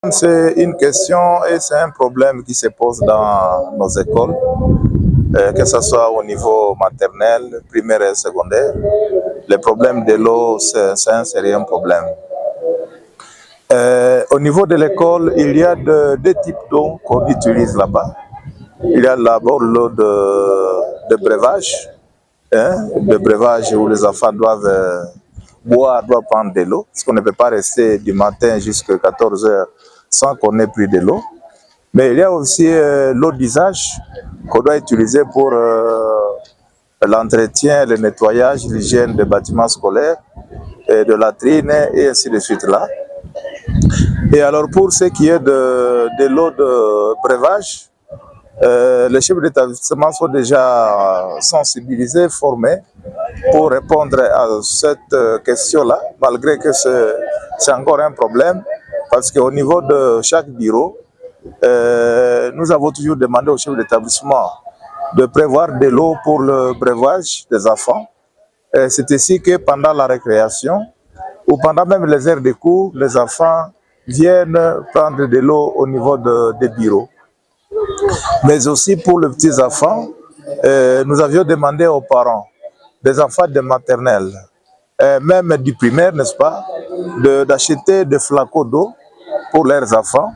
C'est une question et c'est un problème qui se pose dans nos écoles, que ce soit au niveau maternel, primaire et secondaire. Le problème de l'eau, c'est un sérieux problème. Au niveau de l'école, il y a deux types d'eau qu'on utilise là-bas. Il y a d'abord l'eau de breuvage, de breuvage où les enfants doivent boire, doivent prendre de l'eau, parce qu'on ne peut pas rester du matin jusqu'à 14 heures sans qu'on ait pris de l'eau. Mais il y a aussi l'eau d'usage qu'on doit utiliser pour l'entretien, le nettoyage, l'hygiène des bâtiments scolaires, et de latrines et ainsi de suite là. Et alors pour ce qui est de l'eau de breuvage, les chefs d'établissement sont déjà sensibilisés, formés pour répondre à cette question-là, malgré que c'est encore un problème, parce qu'au niveau de chaque bureau, nous avons toujours demandé aux chefs d'établissement de prévoir de l'eau pour le breuvage des enfants. C'est ici que pendant la récréation, ou pendant même les heures de cours, les enfants viennent prendre de l'eau au niveau des bureaux. Mais aussi pour les petits enfants, nous avions demandé aux parents des enfants de maternelle, même du primaire, n'est-ce pas, d'acheter des flacons d'eau pour leurs enfants.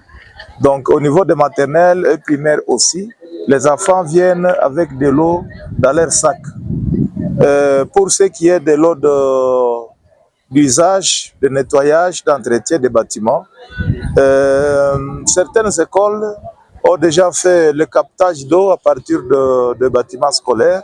Donc au niveau de maternelle et primaire aussi, les enfants viennent avec de l'eau dans leur sac. Pour ce qui est de l'eau d'usage, de nettoyage, d'entretien des bâtiments, certaines écoles ont déjà fait le captage d'eau à partir de bâtiments scolaires